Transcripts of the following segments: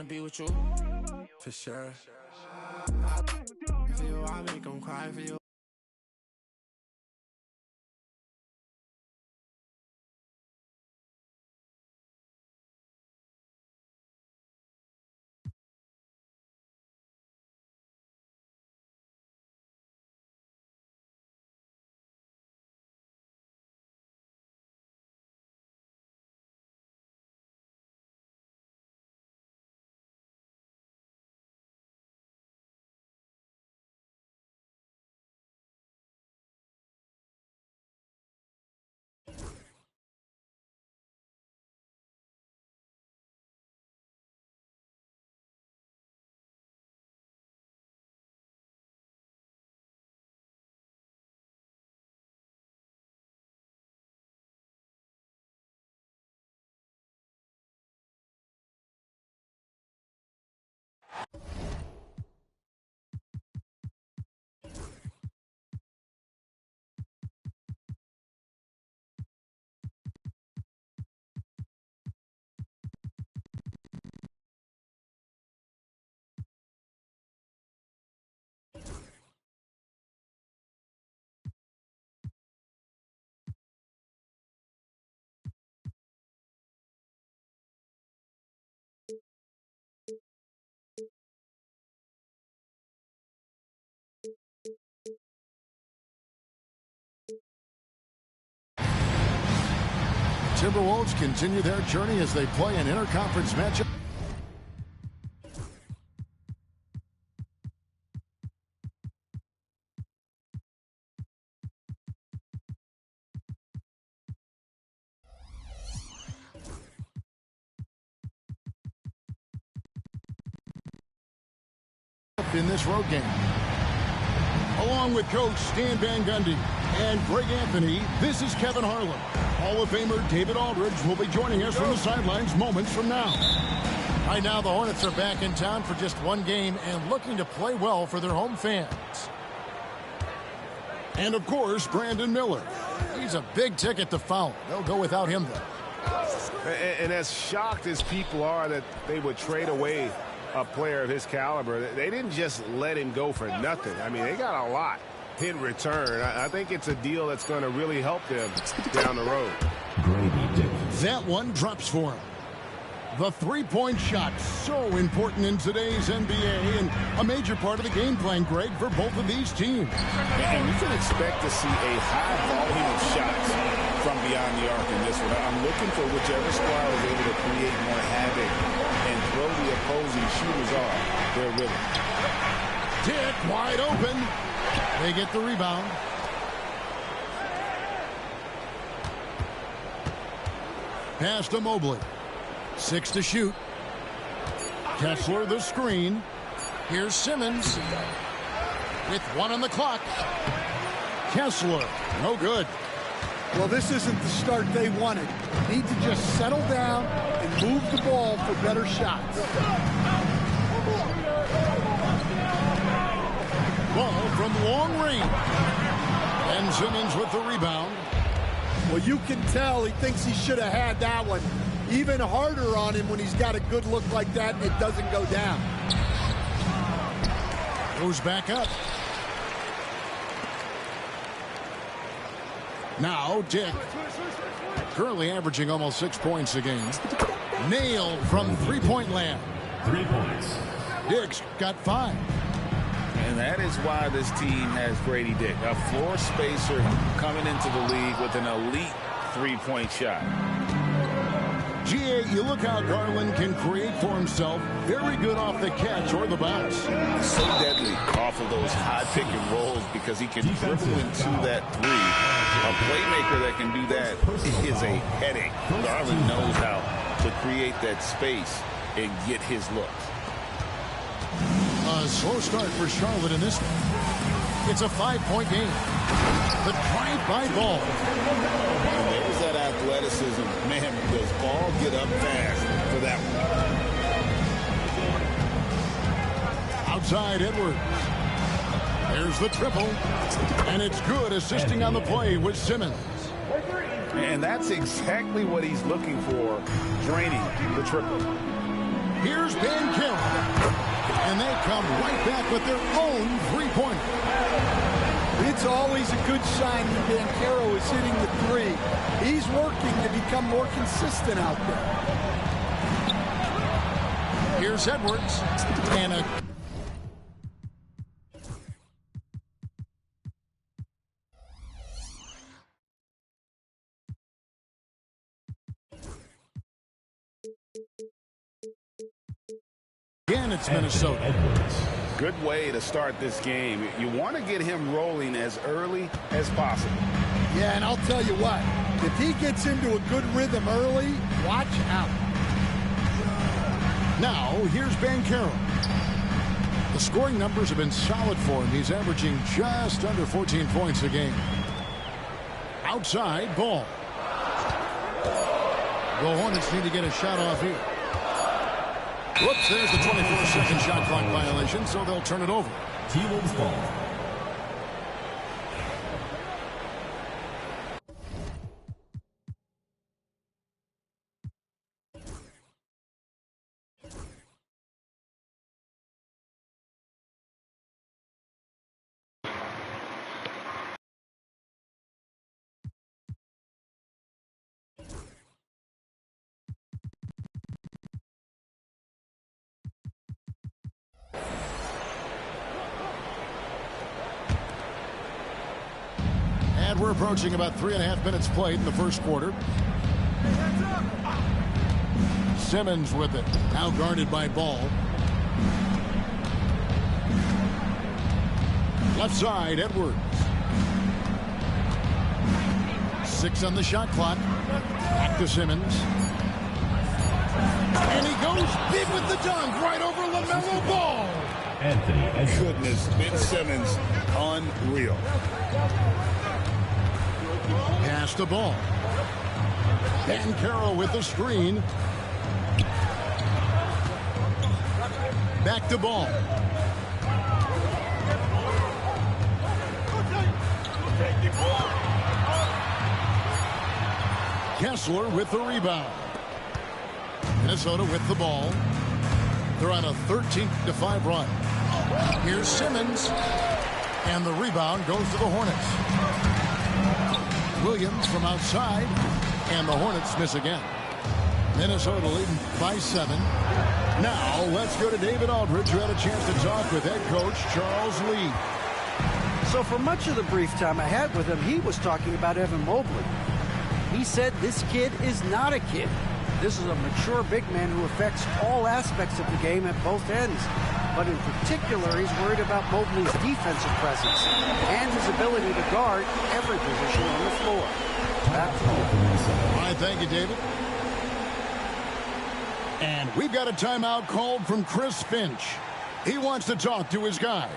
wanna be with you. For sure. I make them cry for you. Timberwolves continue their journey as they play an interconference matchup. In this road game. Along with Coach Stan Van Gundy and Greg Anthony, this is Kevin Harlan. Hall of Famer David Aldridge will be joining us from the sidelines moments from now. Right now, the Hornets are back in town for just one game and looking to play well for their home fans. And, of course, Brandon Miller. He's a big ticket to foul. They'll go without him, though. And as shocked as people are that they would trade away a player of his caliber, they didn't just let him go for nothing. I mean, they got a lot in return. I think it's a deal that's going to really help them down the road. That one drops for him. The three-point shot, so important in today's NBA and a major part of the game plan, Greg, for both of these teams. And you can expect to see a high volume of shots from beyond the arc in this one. I'm looking for whichever squad is able to create more havoc and throw the opposing shooters off their rhythm. Dick wide open. They get the rebound. Pass to Mobley. 6 to shoot. Kessler the screen. Here's Simmons. With 1 on the clock. Kessler, no good. Well, this isn't the start they wanted. Need to just settle down and move the ball for better shots. Ball from long range. And Simmons with the rebound. Well, you can tell he thinks he should have had that one. Even harder on him when he's got a good look like that and it doesn't go down. Goes back up. Now Dick, currently averaging almost 6 points a game. Nailed from three-point land. 3 points. Dick's got 5. And that is why this team has Grady Dick, a floor spacer coming into the league with an elite three-point shot. GA, you look how Garland can create for himself. Very good off the catch or the bounce. So deadly off of those high pick and rolls because he can dribble into that three. A playmaker that can do that is a headache. Garland knows how to create that space and get his looks. A slow start for Charlotte in this one. It's a 5-point game. The drive-by ball. And there's that athleticism. Man, does ball get up fast for that one. Outside Edwards. There's the triple. And it's good, assisting on the play with Simmons. And that's exactly what he's looking for, draining the triple. Here's Van Carroll. And they come right back with their own three-pointer. It's always a good sign when Bancaro is hitting the three. He's working to become more consistent out there. Here's Edwards. And a... Again, it's Minnesota. Good way to start this game. You want to get him rolling as early as possible. Yeah, and I'll tell you what, if he gets into a good rhythm early, watch out. Now, here's Bancaro. The scoring numbers have been solid for him. He's averaging just under 14 points a game. Outside ball. The Hornets need to get a shot off here. Whoops, there's the 24-second shot clock violation, so they'll turn it over. T-Wolves ball. And we're approaching about 3.5 minutes played in the first quarter. Simmons with it. Now guarded by Ball. Left side, Edwards. 6 on the shot clock. Back to Simmons. And he goes big with the dunk right over LaMelo Ball. Anthony. Goodness, Ben Simmons, unreal. Pass the ball. Bancaro with the screen. Back to Ball. Kessler with the rebound. Minnesota with the ball. They're on a 13-5 run. Here's Simmons. And the rebound goes to the Hornets. Williams from outside, and the Hornets miss again. Minnesota leading by 7. Now let's go to David Aldridge, who had a chance to talk with head coach Charles Lee. So for much of the brief time I had with him, he was talking about Evan Mobley. He said this kid is not a kid. This is a mature big man who affects all aspects of the game at both ends. But in particular, he's worried about Mobley's defensive presence and his ability to guard every position on the floor. Back to you. All right, thank you, David. And we've got a timeout called from Chris Finch. He wants to talk to his guys.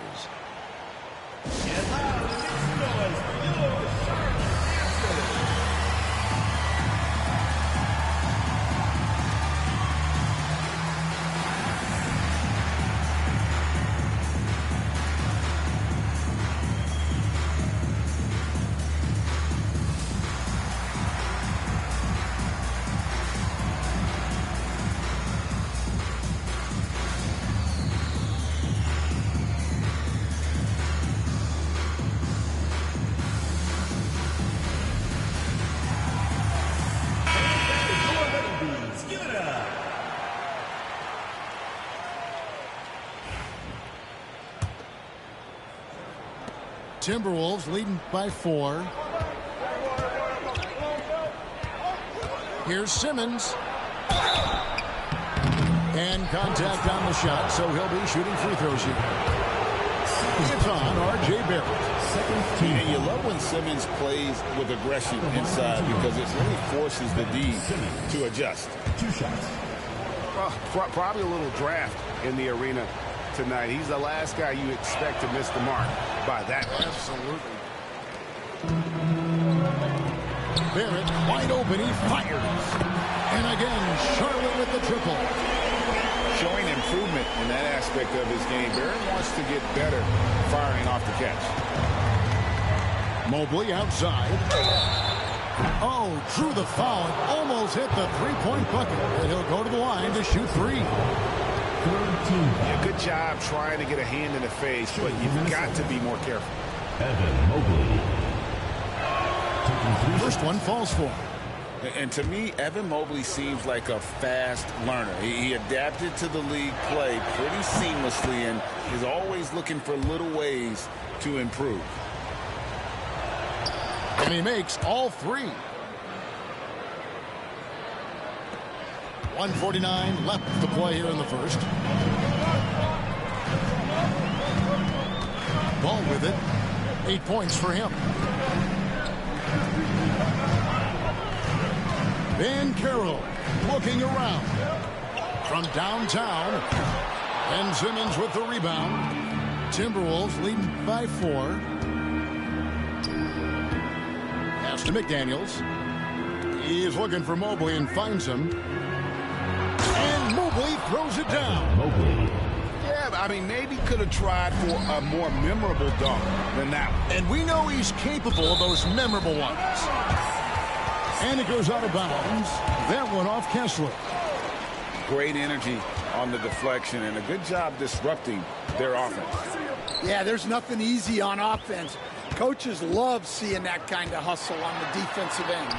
Timberwolves leading by 4. Here's Simmons. And contact on the shot, so he'll be shooting free throws here. It's on R.J. Barrett. And you love when Simmons plays with aggression inside because it really forces the D to adjust. 2 shots. Probably a little draft in the arena tonight. He's the last guy you expect to miss the mark by that much. Absolutely. Barrett wide open. He fires. And again, Charlotte with the triple. Showing improvement in that aspect of his game. Barrett wants to get better firing off the catch. Mobley outside. Oh, drew the foul and almost hit the three-point bucket. And he'll go to the line to shoot three. Yeah, good job trying to get a hand in the face, but you've got to be more careful. Evan Mobley. First one falls for him. And to me, Evan Mobley seems like a fast learner. He adapted to the league play pretty seamlessly and is always looking for little ways to improve. And he makes all three. 1:49 left to play here in the first. Ball with it. 8 points for him. Van Carroll looking around from downtown. And Simmons with the rebound. Timberwolves leading by 4. Pass to McDaniels. He's looking for Mobley and finds him. And Mobley throws it down. Mobley. Yeah, I mean, maybe could have tried for a more memorable dunk than that one. And we know he's capable of those memorable ones. And it goes out of bounds. That one off Kessler. Great energy on the deflection and a good job disrupting their offense. Yeah, there's nothing easy on offense. Coaches love seeing that kind of hustle on the defensive end.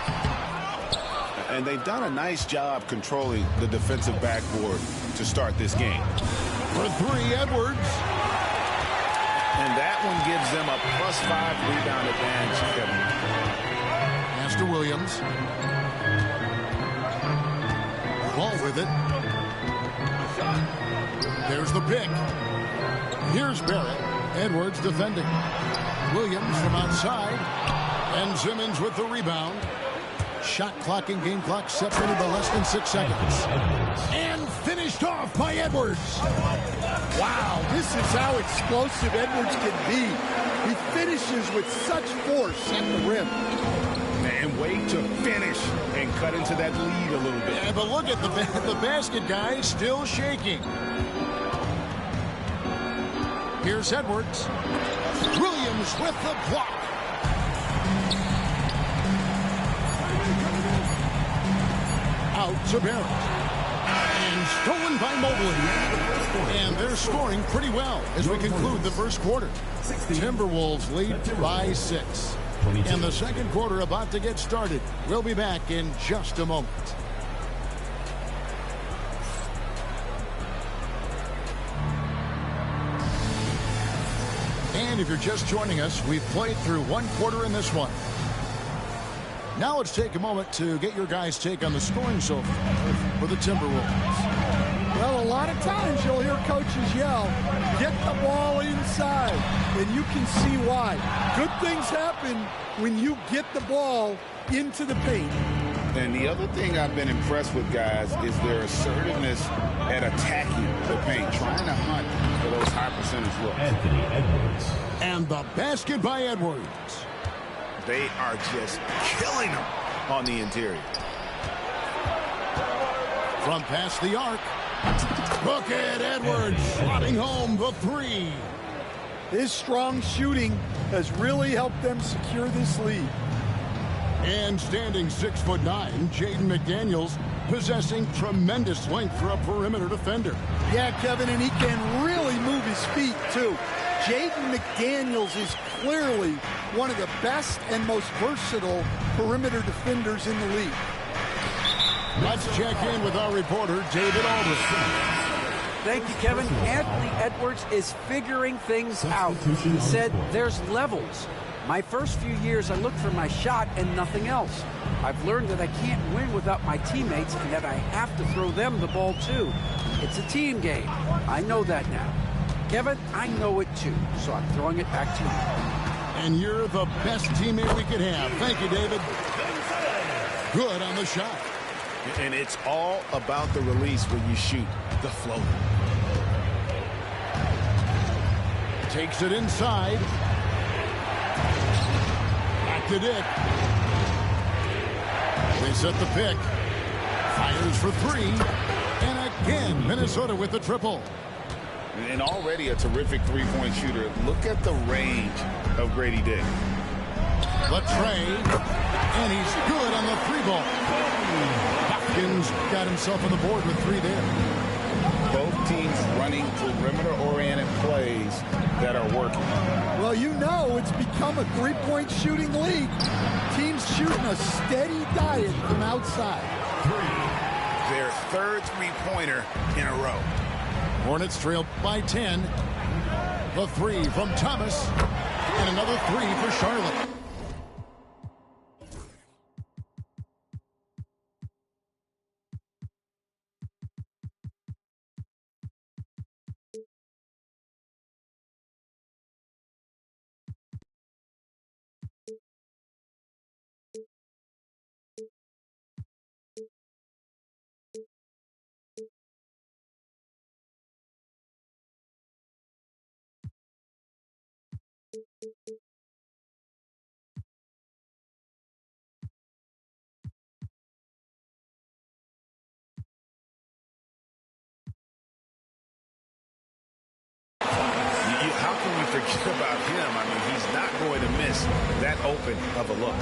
And they've done a nice job controlling the defensive backboard to start this game. For three, Edwards. And that one gives them a +5 rebound advantage, Kevin. Pass to Williams. Ball with it. There's the pick. Here's Barrett. Edwards defending. Williams from outside. And Simmons with the rebound. Shot clock and game clock separated by less than 6 seconds. And finished off by Edwards. Wow, this is how explosive Edwards can be. He finishes with such force at the rim. And wait to finish and cut into that lead a little bit. Yeah, but look at the basket guy still shaking. Here's Edwards. Williams with the block. Out to Barrett. And stolen by Mobley. And they're scoring pretty well as we conclude the first quarter. Timberwolves lead by 6. And the second quarter about to get started. We'll be back in just a moment. And if you're just joining us, we've played through one quarter in this one. Now let's take a moment to get your guys' take on the scoring so far for the Timberwolves. Well, a lot of times you'll hear coaches yell, get the ball inside, and you can see why. Good things happen when you get the ball into the paint. And the other thing I've been impressed with, guys, is their assertiveness at attacking the paint, trying to hunt for those high percentage looks. Anthony Edwards. And the basket by Edwards. They are just killing them on the interior. From past the arc. Look at Edwards slotting home the 3. His strong shooting has really helped them secure this lead. And standing 6'9", Jaden McDaniels possessing tremendous length for a perimeter defender. Yeah, Kevin, and he can really move his feet, too. Jaden McDaniels is clearly one of the best and most versatile perimeter defenders in the league. Let's check in with our reporter, David Aldridge. Thank you, Kevin. Anthony Edwards is figuring things out. He said there's levels. My first few years, I looked for my shot and nothing else. I've learned that I can't win without my teammates and that I have to throw them the ball, too. It's a team game. I know that now. Kevin, I know it, too, so I'm throwing it back to you. And you're the best teammate we could have. Thank you, David. Good on the shot. And it's all about the release when you shoot the floater. Takes it inside. Back to Dick. They set the pick. Fires for 3. And again, Minnesota with the triple. And already a terrific three-point shooter. Look at the range of Grady Dick. The tray. And he's good on the three ball. Hopkins got himself on the board with 3 there. Both teams running perimeter-oriented plays that are working. Well, you know it's become a three-point shooting league. Teams shooting a steady diet from outside. Their third three-pointer in a row. Hornets trail by 10. The 3 from Thomas. And another 3 for Charlotte. How can we forget about him? I mean, he's not going to miss that open of a look.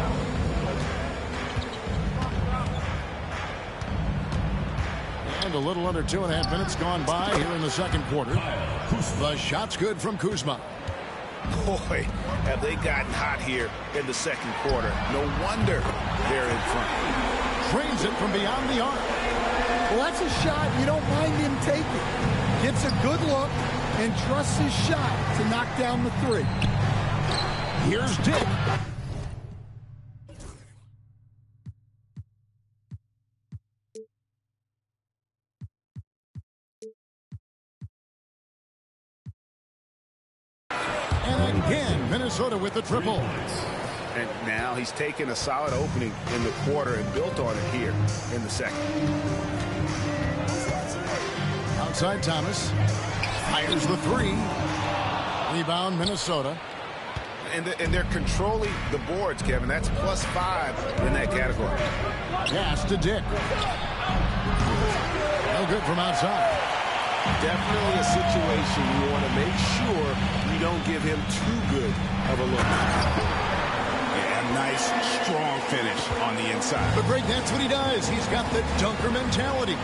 And a little under 2.5 minutes gone by here in the second quarter. The shot's good from Kuzma. Boy, have they gotten hot here in the second quarter. No wonder they're in front. Trains it from beyond the arc. Well, that's a shot you don't mind him taking. Gets a good look and trusts his shot to knock down the 3. Here's Dick. And again, Minnesota with the triple. And now he's taken a solid opening in the quarter and built on it here in the second. Outside Thomas. Fires the 3. Rebound Minnesota. And they're controlling the boards, Kevin. That's +5 in that category. Pass to Dick. No good from outside. Definitely a situation you want to make sure you don't give him too good of a look. Yeah, nice, strong finish on the inside. But Greg, that's what he does. He's got the dunker mentality.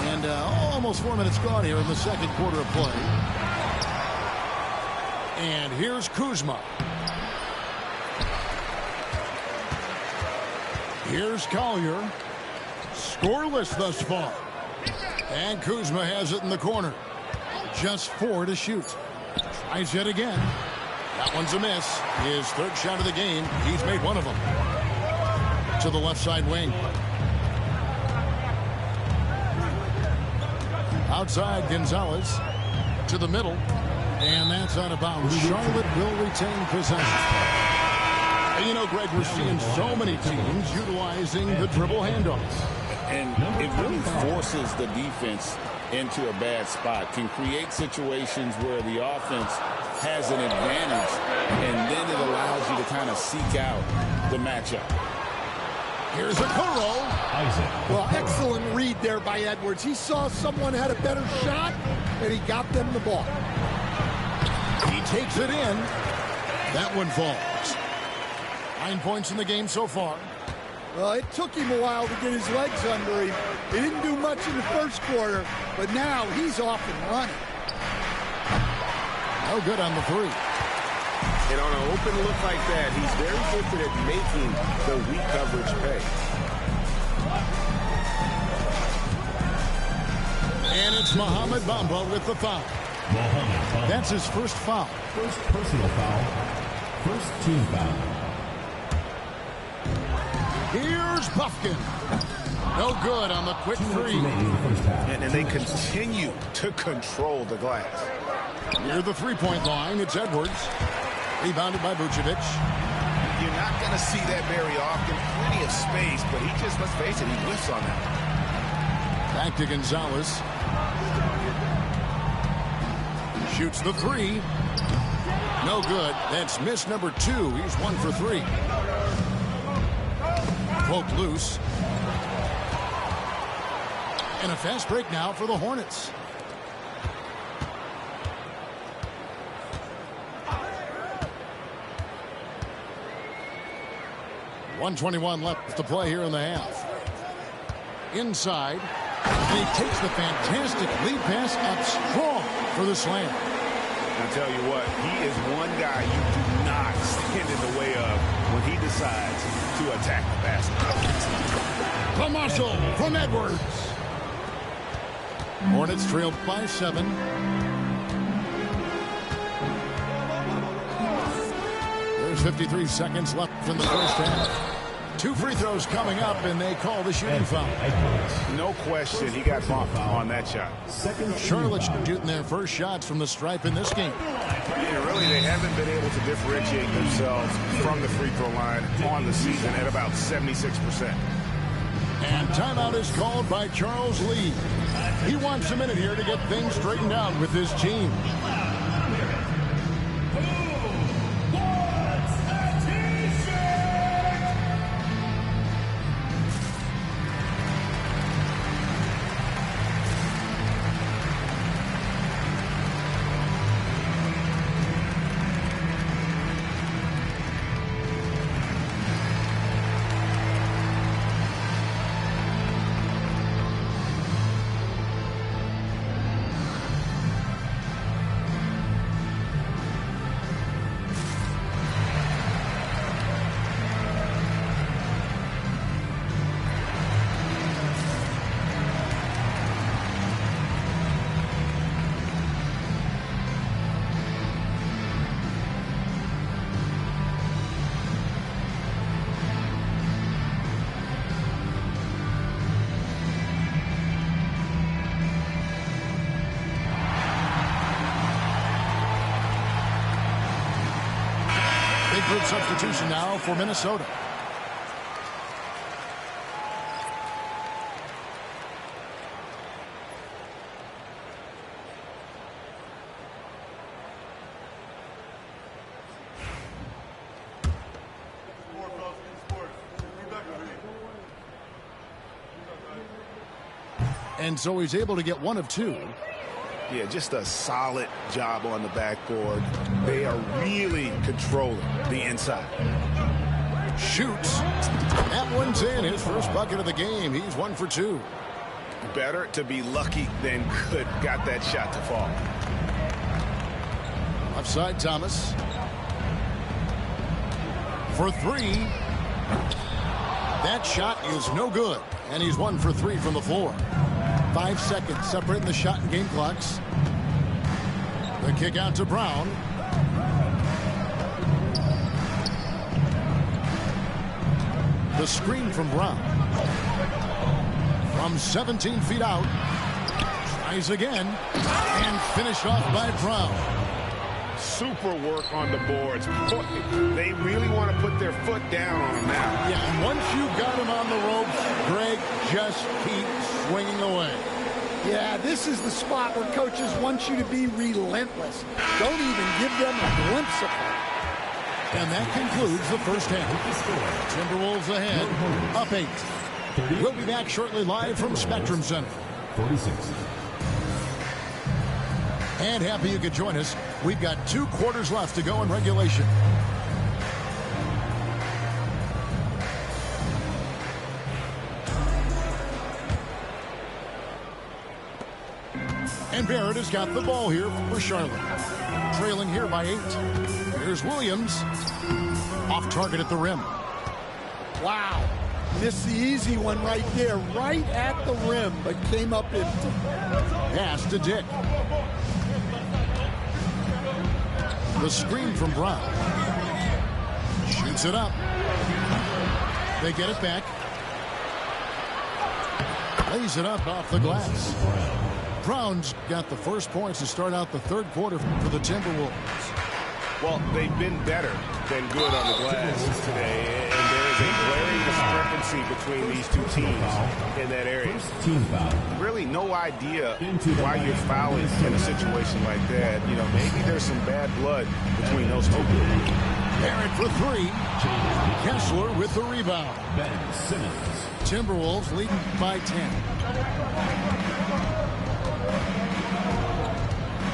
And almost 4 minutes gone here in the second quarter of play. And here's Kuzma. Here's Collier. Scoreless thus far. And Kuzma has it in the corner. Just 4 to shoot. Tries yet again. That one's a miss. His third shot of the game. He's made one of them. To the left side wing. Outside Gonzalez. To the middle. And that's out of bounds. Charlotte will retain possession. And you know, Greg, we're seeing so many teams utilizing the dribble handoffs. And it really forces the defense into a bad spot, can create situations where the offense has an advantage, and then it allows you to kind of seek out the matchup. Here's a Kuro. Well, excellent read there by Edwards. He saw someone had a better shot, and he got them the ball. He takes it in. That one falls. 9 points in the game so far. Well, it took him a while to get his legs under him. He didn't do much in the first quarter, but now he's off and running. No good on the 3. And on an open look like that, he's very gifted at making the weak coverage pay. And it's Mohamed Bamba with the foul. That's his first foul. First personal foul. First team foul. Here's Buffkin. No good on the quick 3. And they continue to control the glass. Near the three-point line, it's Edwards. Rebounded by Vucevic. You're not going to see that very often. Plenty of space, but he just, let's face it, he whiffs on that. Back to Gonzalez. Shoots the 3. No good. That's miss number 2. He's 1 for 3. Poked loose. And a fast break now for the Hornets. 1:21 left to play here in the half. Inside. And he takes the fantastic lead pass up strong for the slam. I'll tell you what, he is one guy you do not stand in the way of when he decides to attack the basket. The muscle from Edwards. Hornets trail by 7. There's 53 seconds left in the first half. 2 free throws coming up, and they call the shooting foul. No question, he got bumped on that shot. Charlotte shooting their first shots from the stripe in this game. Yeah, really, they haven't been able to differentiate themselves from the free throw line on the season at about 76%. And timeout is called by Charles Lee. He wants a minute here to get things straightened out with his team. Good substitution now for Minnesota. And so he's able to get 1 of 2. Yeah, just a solid job on the backboard. They are really controlling the inside. Shoots. That one's in. His first bucket of the game. He's 1 for 2. Better to be lucky than good. Got that shot to fall. Offside Thomas. For 3. That shot is no good. And he's 1 for 3 from the floor. 5 seconds separating the shot and game clocks. The kick out to Brown. The screen from Brown. From 17 feet out. Tries again. And finished off by Brown. Super work on the boards. They really want to put their foot down on him now. Yeah, and once you got him on the ropes, Greg, just keep swinging away. Yeah, this is the spot where coaches want you to be relentless. Don't even give them a glimpse of it. And that concludes the first half. Timberwolves ahead, up 8. We'll be back shortly live from Spectrum Center. 46. And happy you could join us. We've got 2 quarters left to go in regulation. And Barrett has got the ball here for Charlotte. Trailing here by 8. Here's Williams. Off target at the rim. Wow. Missed the easy one right there, right at the rim, but came up empty. Pass to Dick. The screen from Brown. Shoots it up. They get it back. Lays it up off the glass. Brown's got the first points to start out the third quarter for the Timberwolves. Well, they've been better than good on the glass today, and there is a glaring discrepancy between these 2 teams in that area. Team foul. Really no idea why you're fouling in a situation like that. You know, maybe there's some bad blood between those 2 groups. Barrett for 3. Kessler with the rebound. Ben Simmons. Timberwolves leading by 10.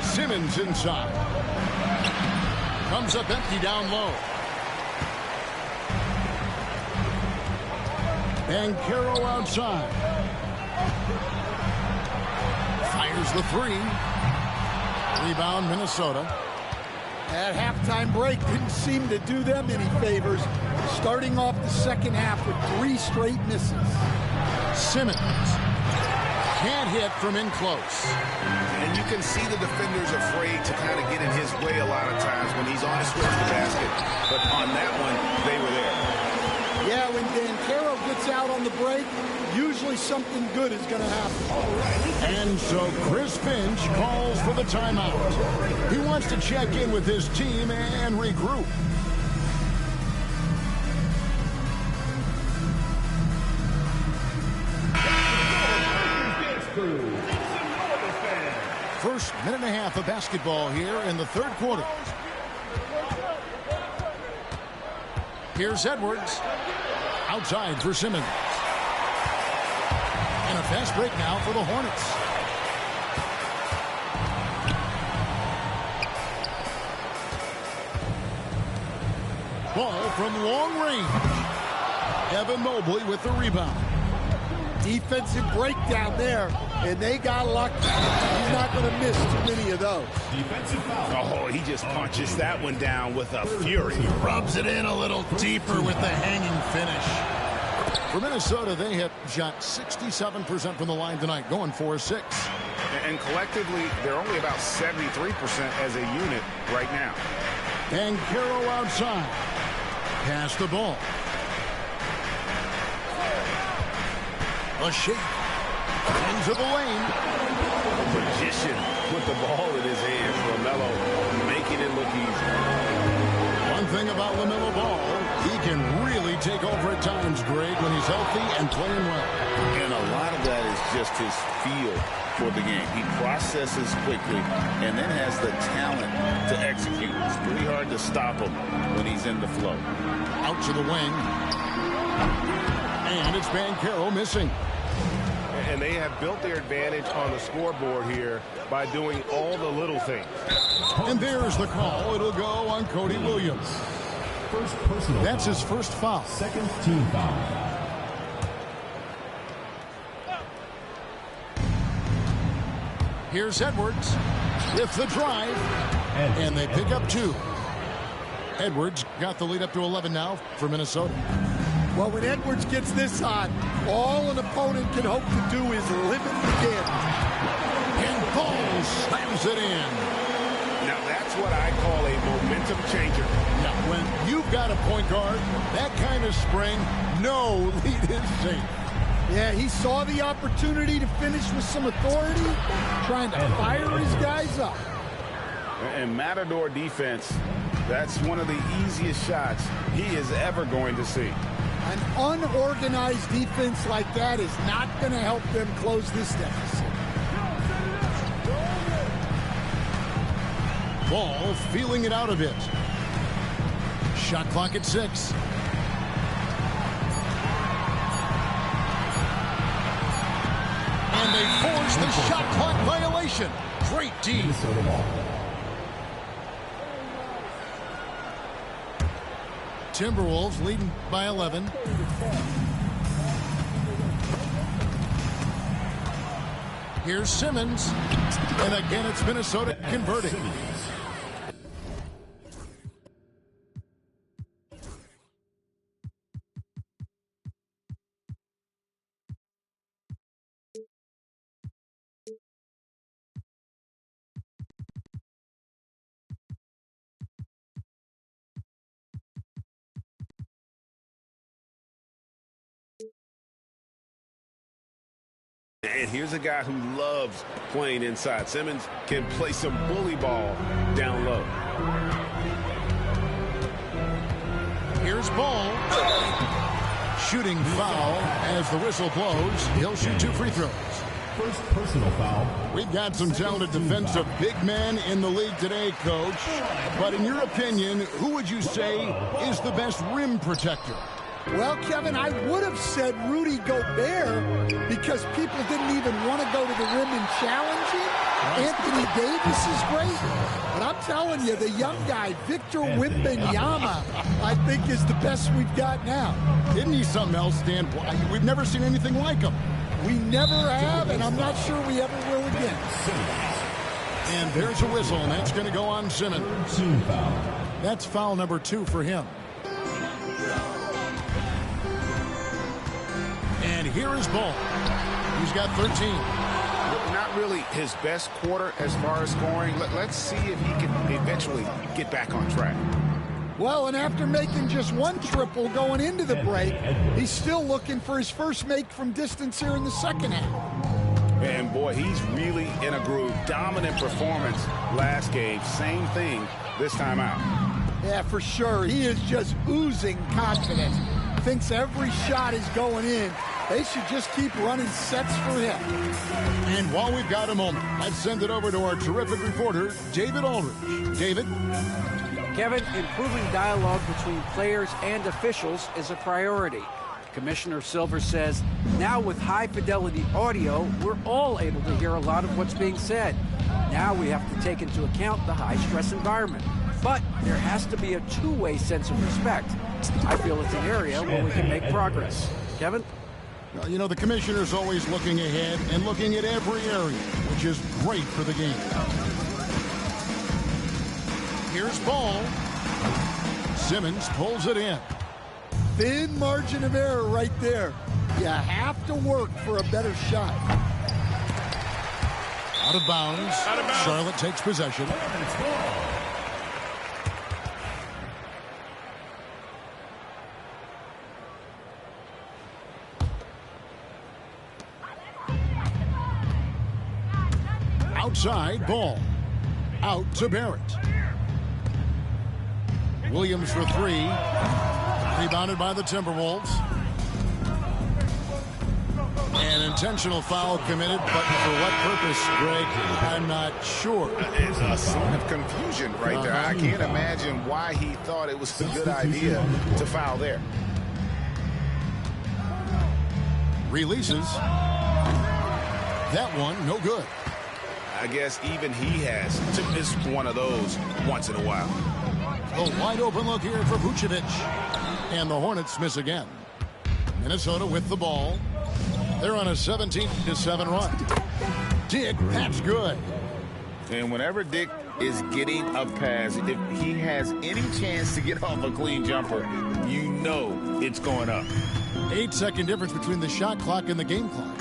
Simmons inside. Comes up empty down low. Banchero outside. Fires the three. Rebound, Minnesota. That halftime break didn't seem to do them any favors. Starting off the second half with 3 straight misses. Simmons can't hit from in close. And you can see the defenders afraid to kind of get in his way a lot of times when he's on his way to the basket. But on that one, they were there. Yeah, when Banchero gets out on the break, usually something good is going to happen. And so Chris Finch calls for the timeout. He wants to check in with his team and regroup. First minute and a half of basketball here in the third quarter. Here's Edwards. Outside for Simmons. And a fast break now for the Hornets. Ball from long range. Evan Mobley with the rebound. Defensive breakdown there, and they got lucky. He's not going to miss too many of those. Oh, he just punches that one down with a fury. He rubs it in a little deeper with the hanging finish. For Minnesota, they have shot 67% from the line tonight, going 4-6. And collectively, they're only about 73% as a unit right now. Banchero outside. Pass the ball. A shake. Into the lane. Magician with the ball in his hands. LaMelo making it look easy. One thing about LaMelo Ball, he can really take over at times, Greg, when he's healthy and playing well. And a lot of that is just his feel for the game. He processes quickly and then has the talent to execute. It's pretty hard to stop him when he's in the flow. Out to the wing. And it's Banchero missing. And they have built their advantage on the scoreboard here by doing all the little things. And there's the call. It'll go on Cody Williams. First personal That's foul. his first foul. Second team foul. Here's Edwards with the drive. And they pick up 2. Edwards got the lead up to 11 now for Minnesota. Well, when Edwards gets this on, all an opponent can hope to do is limit the damage. And Ball slams it in. Now, that's what I call a momentum changer. Now, when you've got a point guard, that kind of spring, no lead is safe. Yeah, he saw the opportunity to finish with some authority, trying to fire his guys up. And Matador defense, that's one of the easiest shots he is ever going to see. An unorganized defense like that is not going to help them close this deficit. Ball feeling it out a bit. Shot clock at 6. And they force the shot clock violation. Great D. Timberwolves leading by 11. Here's Simmons. And again, it's Minnesota converting. And here's a guy who loves playing inside. Simmons can play some bully ball down low. Here's Ball. Shooting foul as the whistle blows. He'll shoot 2 free throws. First personal foul. We've got some talented defensive big men in the league today, Coach. But in your opinion, who would you say is the best rim protector? Well, Kevin, I would have said Rudy Gobert because people didn't even want to go to the rim and challenge him. Anthony Davis is great, but I'm telling you, the young guy, Victor Wembanyama, I think is the best we've got now. Isn't he something else, Dan? We've never seen anything like him. We never have, and I'm not sure we ever will again. And there's a whistle, and that's going to go on Simmons. That's foul number 2 for him. And here is Ball. He's got 13. Not really his best quarter as far as scoring. Let's see if he can eventually get back on track. Well, and after making just one triple going into the break, he's still looking for his first make from distance here in the second half. And boy, he's really in a groove. Dominant performance last game. Same thing this time out. Yeah, for sure. He is just oozing confidence. Thinks every shot is going in. They should just keep running sets for him. And while we've got a moment, let's send it over to our terrific reporter, David Aldridge. David? Kevin, improving dialogue between players and officials is a priority. Commissioner Silver says, now with high-fidelity audio, we're all able to hear a lot of what's being said. Now we have to take into account the high-stress environment. But there has to be a two-way sense of respect. I feel it's an area where we can make progress. Kevin? You know, the commissioner's always looking ahead and looking at every area, which is great for the game. Here's Ball. Simmons pulls it in. Thin margin of error right there. You have to work for a better shot. Out of bounds. Charlotte takes possession. Outside, Ball. Out to Barrett. Williams for 3. Rebounded by the Timberwolves. An intentional foul committed, but for what purpose, Greg? I'm not sure. It's a sign of confusion right there. I can't imagine why he thought it was a good idea to foul there. Releases. That one, no good. I guess even he has to miss one of those once in a while. A wide open look here for Vucevic. And the Hornets miss again. Minnesota with the ball. They're on a 17-7 run. Dick, that's good. And whenever Dick is getting a pass, if he has any chance to get off a clean jumper, you know it's going up. 8-second difference between the shot clock and the game clock.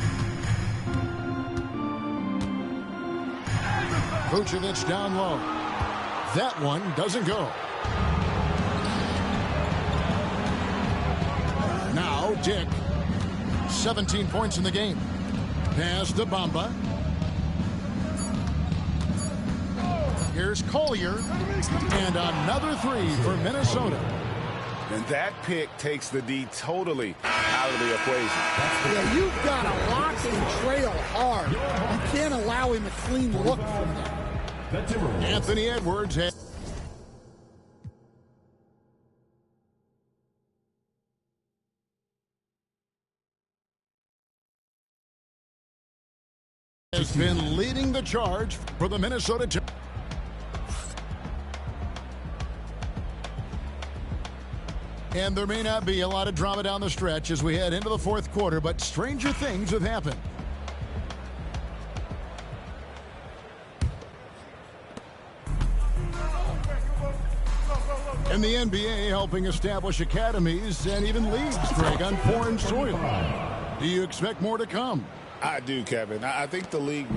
Vucevic down low. That one doesn't go. Now Dick. 17 points in the game. Pass to Bamba. Here's Collier. And another 3 for Minnesota. And that pick takes the D totally out of the equation. Yeah, you've got to lock and trail hard. You can't allow him a clean look from there. Anthony Edwards has been leading the charge for the Minnesota Timberwolves. And there may not be a lot of drama down the stretch as we head into the fourth quarter, but stranger things have happened. And the NBA helping establish academies and even leagues, Greg, on foreign soil. Do you expect more to come? I do, Kevin. I think the league